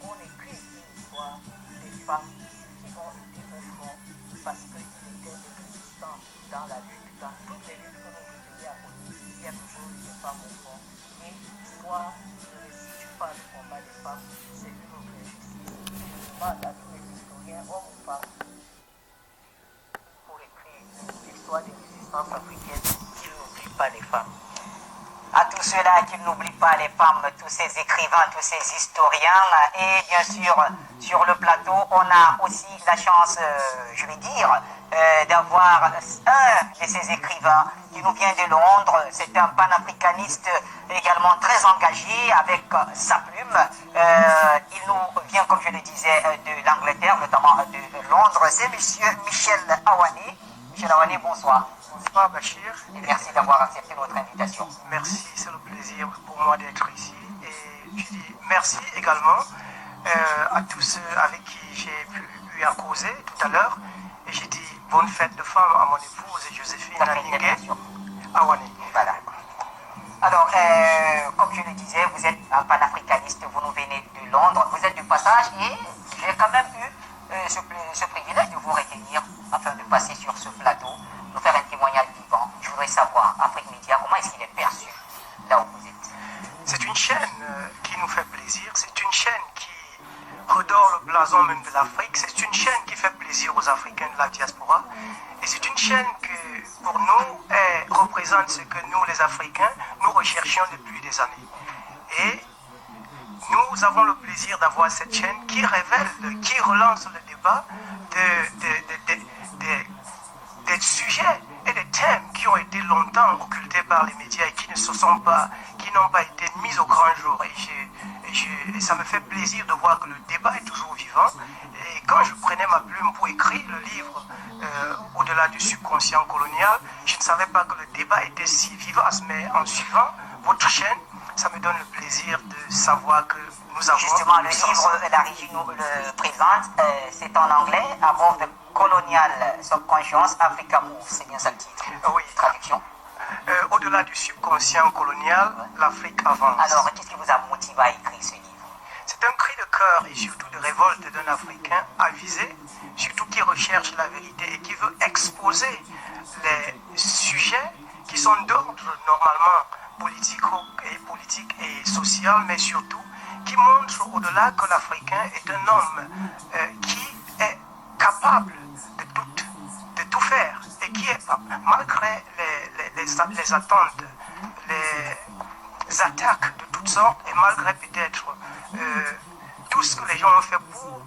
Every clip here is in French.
on écrit une histoire des femmes qui ont été au front parce qu'ils étaient des résistants dans la lutte, dans toutes les luttes que notre pays a connues, il y a toujours eu des femmes au front. Et l'histoire ne situe pas le combat des femmes, c'est une autre injustice. Je demande à tous les historiens, hommes ou femmes, pour écrire l'histoire des résistances africaines, qui n'oublient pas les femmes. À tous ceux-là qui n'oublient pas les femmes, tous ces écrivains, tous ces historiens. Et bien sûr, sur le plateau, on a aussi la chance, je vais dire, d'avoir un de ces écrivains qui nous vient de Londres. C'est un panafricaniste également très engagé avec sa plume. Il nous vient, comme je le disais, de l'Angleterre, notamment de Londres. C'est monsieur Michel Awane. Michel Awane, bonsoir. Bonsoir Bachir. Et merci d'avoir accepté notre invitation. Merci, c'est le plaisir pour moi d'être ici. Et je dis merci également à tous ceux avec qui j'ai eu à causer tout à l'heure. Et j'ai dit bonne fête de femme à mon épouse Joséphine Naningue Awane. Voilà. Alors, comme je le disais, vous êtes un panafricaniste, vous nous venez de Londres, vous êtes du passage et j'ai quand même eu ce privilège de vous retenir afin de passer sur ce plateau, nous faire un témoignage vivant. Je voudrais savoir, Afrique Média, comment est-ce qu'il est perçu là où vous êtes? C'est une chaîne qui nous fait plaisir, c'est une chaîne qui redore le blason même de l'Afrique, c'est une chaîne qui fait plaisir aux Africains de la diaspora et c'est une chaîne qui, pour nous, représente ce que nous, les Africains, nous recherchions depuis des années. Et nous avons le plaisir d'avoir cette chaîne qui révèle, qui relance le débat des sujets et des thèmes qui ont été longtemps occultés par les médias et qui n'ont pas été mis au grand jour. Et ça me fait plaisir de voir que le débat est toujours vivant. Et quand je prenais ma plume pour écrire le livre Au-delà du subconscient colonial, je ne savais pas que le débat était si vivace. Mais en suivant votre chaîne, ça me donne le plaisir de savoir que nous avons... Justement, le livre, la régie nous le présente, c'est en anglais, Above the Colonial Subconscious, Africa Moves, c'est bien ça le titre. Oui. Traduction. Au-delà du subconscient colonial, l'Afrique avance. Alors, qu'est-ce qui vous a motivé à écrire ce livre? C'est un cri de cœur et surtout de révolte d'un Africain avisé, surtout qui recherche la vérité et qui veut exposer les sujets qui sont d'ordre normalement politique et social, mais surtout qui montrent au-delà que l'Africain est un homme qui est capable de tout faire et qui est, malgré les attentes, les attaques de toutes sortes et malgré peut-être tout ce que les gens ont fait pour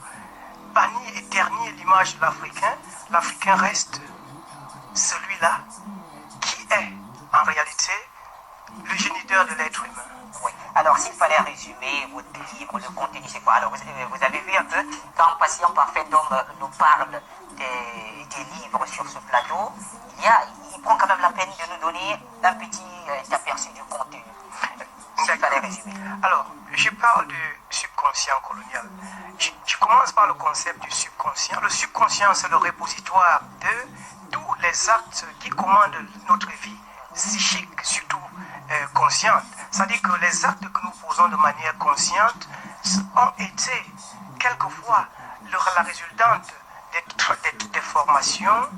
bannir et ternir l'image de l'Africain reste celui-là qui est en réalité le géniteur de l'être humain. Oui. Alors, s'il fallait résumer votre livre, le contenu, c'est quoi? Alors, vous avez vu un peu, quand Patient Parfait d'Homme nous parle des livres sur ce plateau, il prend quand même la peine de nous donner un petit aperçu du contenu. S'il fallait résumer. Alors, je parle du subconscient colonial. Je commence par le concept du subconscient. Le subconscient, c'est le répositoire de tous les actes qui commandent notre vie psychique, surtout consciente. C'est-à-dire que les actes que nous posons de manière consciente ont été quelquefois la résultante des formations,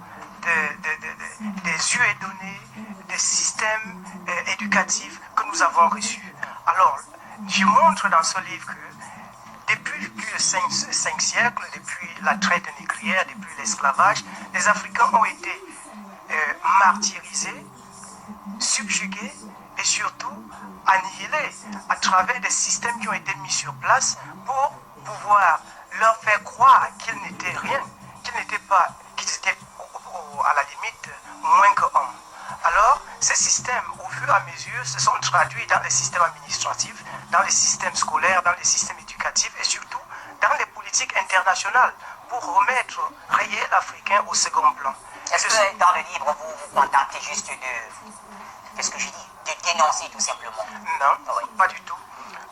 des yeux et données, des systèmes éducatifs que nous avons reçus. Alors, je montre dans ce livre que depuis plus de 5 siècles, depuis la traite négrière, depuis l'esclavage, les Africains ont été martyrisés, subjugués et surtout annihilés à travers des systèmes qui ont été mis sur place pour pouvoir leur faire croire qu'ils n'étaient rien, qu'ils étaient à la limite moins qu'hommes. Alors, ces systèmes, au fur et à mesure, se sont traduits dans les systèmes administratifs, dans les systèmes scolaires, dans les systèmes éducatifs et surtout dans les politiques internationales pour rayer l'Africain au second plan. Est-ce que dans le livre, vous vous contentez juste qu'est-ce que je dis, de dénoncer tout simplement? Non, oui. Pas du tout.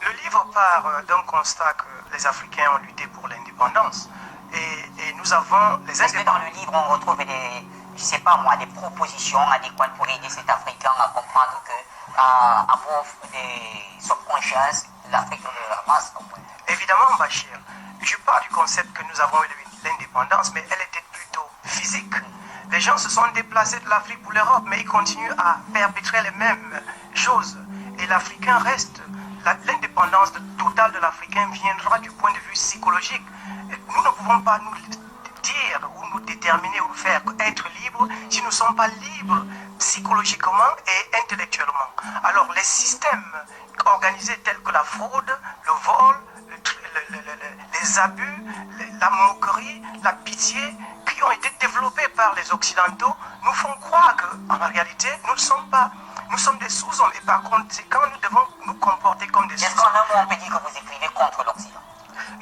Le livre part d'un constat que les Africains ont lutté pour l'indépendance. Et nous avons les Est-ce que dans le livre, on retrouve des propositions adéquates pour aider cet Africain à comprendre que above des subconscious, l'Afrique masse au point. Évidemment, Bachir, je parle du concept que nous avons eu l'indépendance, mais elle était plutôt physique. Les gens se sont déplacés de l'Afrique pour l'Europe, mais ils continuent à perpétrer les mêmes choses. Et l'Africain reste. L'indépendance totale de l'Africain viendra du point de vue psychologique. Nous ne pouvons pas nous dire ou nous déterminer ou nous faire être libres si nous ne sommes pas libres psychologiquement et intellectuellement. Alors les systèmes organisés tels que la fraude, le vol, les abus, la moquerie, la pitié, qui ont été développés par les Occidentaux, nous font croire qu'en réalité, nous sommes des sous-hommes et par conséquent, nous devons nous comporter comme des Est-ce sous-hommes. qu'en un mot, on peut dire que vous écrivez contre l'Occident?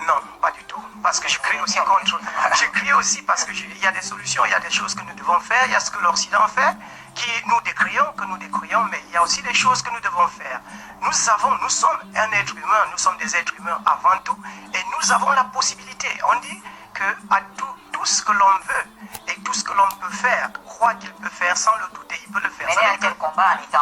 Non, pas du tout. Parce que j'écris aussi contre. J'écris aussi parce qu'il y a des solutions, il y a des choses que nous devons faire, il y a ce que l'Occident fait, que nous décrions, mais il y a aussi des choses que nous devons faire. Nous sommes un être humain, nous sommes des êtres humains avant tout, et nous avons la possibilité. On dit que à tout ce que l'on veut et tout ce que l'on peut faire, croit qu'il peut faire sans le douter, il peut le faire. Mener un tel combat en étant,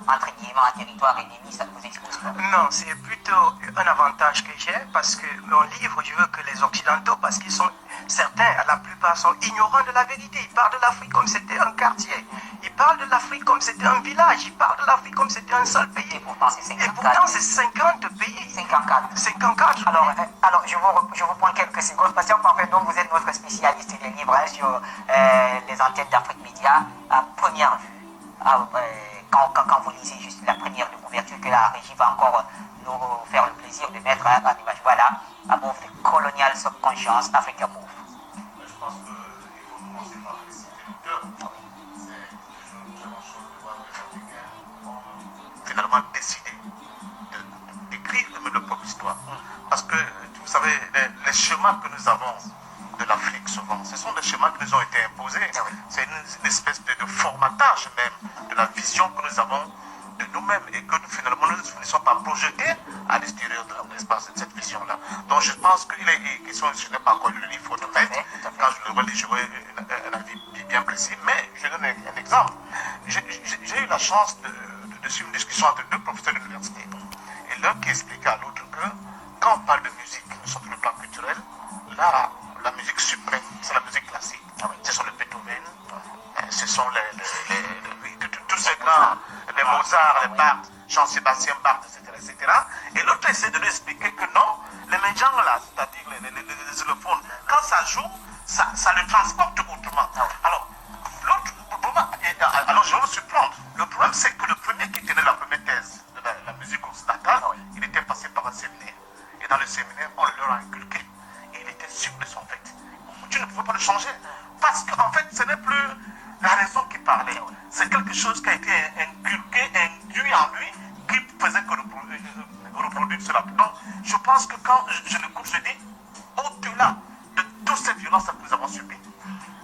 entre guillemets, en territoire ennemi, ça ne vous expose pas? Non, c'est plutôt un avantage que j'ai parce que mon livre, je veux que les Occidentaux, parce qu'ils sont certains, la plupart sont ignorants de la vérité. Ils parlent de l'Afrique comme c'était un quartier. Ils parlent de l'Afrique comme c'était un village. Ils parlent de l'Afrique comme c'était un seul pays. Et pourtant, c'est 50 pays. 54. 54. Alors je vous prends quelques secondes, parce qu'en fait, donc, vous êtes notre spécialiste des livres sur les antennes d'Afrique Média. À première vue, quand vous lisez juste la première de couverture que la régie va encore nous faire le plaisir de mettre en image. Voilà, Above the Colonial Subconscious Africa Move. Je pense qu'il faut commencer par féliciter l'auteur. C'est une très bonne chose de voir que les Africains ont finalement décidé d'écrire leur propre histoire. Parce que, vous savez, les schémas que nous avons de l'Afrique souvent, ce sont des schémas qui nous ont été imposés. C'est une espèce de formatage même de la vision que nous avons de nous-mêmes et que finalement nous ne finissons pas projetés à l'extérieur de l'espace de cette vision-là. Donc je pense qu'il est question, je n'ai pas encore lu le livre, faut le mettre. Quand je le relis, j'aurai un avis bien précis. Mais je donne un exemple. J'ai eu la chance de suivre une discussion entre deux professeurs d'université. Et l'un qui expliquait à l'autre que quand on parle de musique, nous sommes sur le plan culturel, là, la musique suprême, c'est la musique classique. Ce sont les Beethoven, ce sont tous ces grands, les Mozart, les Bach, Jean-Sébastien Bach, etc. Et l'autre essaie de lui expliquer que non, les médias là, c'est-à-dire les xylophones, quand ça joue, ça le transporte autrement. Alors, alors je vais me surprendre. Le problème, c'est que le premier qui tenait la première thèse de la musique occidentale, il était passé par un séminaire. Et dans le séminaire, on leur a inculqué. Et il était sûr de son fait. Tu ne pouvais pas le changer. Parce qu'en fait, ce n'est plus la raison qui parlait. C'est quelque chose qui a été inculqué, induit en lui, qui faisait que reproduire cela. Donc, je pense que quand je l'écoute, je dis, au-delà de toutes ces violences que nous avons subies,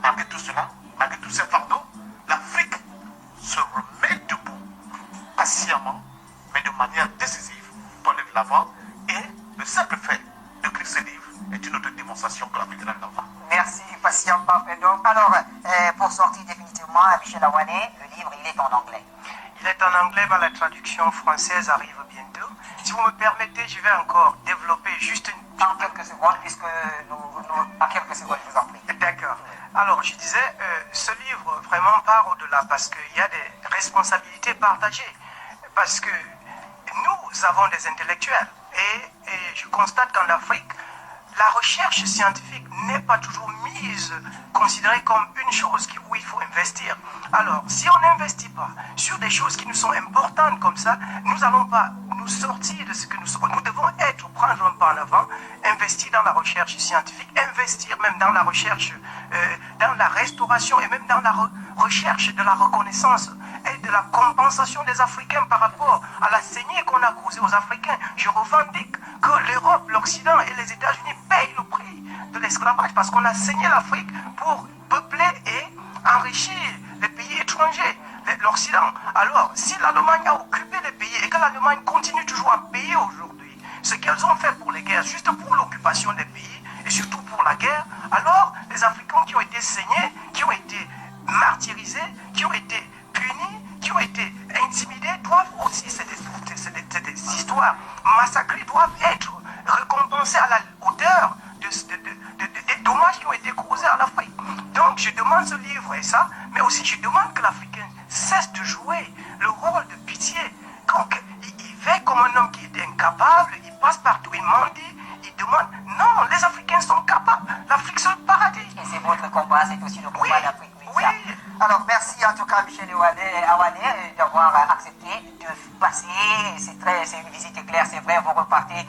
malgré tout cela, malgré tous ces fardeaux, l'Afrique se remet debout, patiemment, mais de manière décisive, pour aller de l'avant. Et le simple fait d'écrire ce livre est une autre démonstration que l'Afrique est en avant. Merci, patient, parfait. Donc, alors, pour sortir définitivement, Michel Awane, le livre, il est en anglais. Il est en anglais, mais la traduction française arrive bientôt. Si vous me permettez, je vais encore développer juste une... En quelques secondes, puisque en quelques secondes, je vous en prie. D'accord. Alors, je disais, ce livre vraiment part au-delà parce qu'il y a des responsabilités partagées. Parce que nous avons des intellectuels. Et je constate qu'en Afrique, la recherche scientifique n'est pas toujours considérée comme une chose où il faut investir. Alors, si on n'investit pas sur des choses qui nous sont importantes comme ça, nous n'allons pas nous sortir de ce que nous sommes. Nous devons prendre un pas en avant, investir dans la recherche scientifique, investir même dans la recherche, dans la restauration et même dans la recherche de la reconnaissance et de la compensation des Africains par rapport à la saignée qu'on a causée aux Africains. Je revendique que l'Europe, l'Occident et les États-Unis payent le prix de l'esclavage parce qu'on a saigné l'Afrique pour peupler et enrichir les pays étrangers, l'Occident. Alors, si l'Allemagne a occupé les pays et que l'Allemagne continue toujours à payer aujourd'hui ce qu'elles ont fait pour les guerres, juste pour l'occupation des pays et surtout pour la guerre, alors les Africains qui ont été saignés, qui ont été martyrisés, qui ont été punis, qui ont été intimidés, doivent aussi, c'est des histoires massacrées, doivent être penser à la hauteur des dommages qui ont été causés à l'Afrique. Donc je demande ce livre et ça, mais aussi je demande que l'Africain cesse de jouer le rôle de pitié. Donc il fait comme un homme qui est incapable, il passe partout, il mendie, il demande. Non, les Africains sont capables. L'Afrique c'est le paradis. Et c'est votre combat, c'est aussi le combat Oui, d'Afrique. oui. Alors merci en tout cas Michel Awane d'avoir accepté de passer. C'est une visite claire, c'est vrai, vous repartez,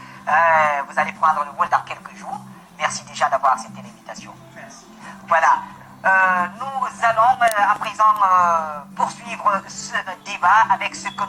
vous allez prendre le vol dans quelques jours. Merci déjà d'avoir accepté l'invitation. Merci. Voilà. Nous allons à présent poursuivre ce débat avec ce que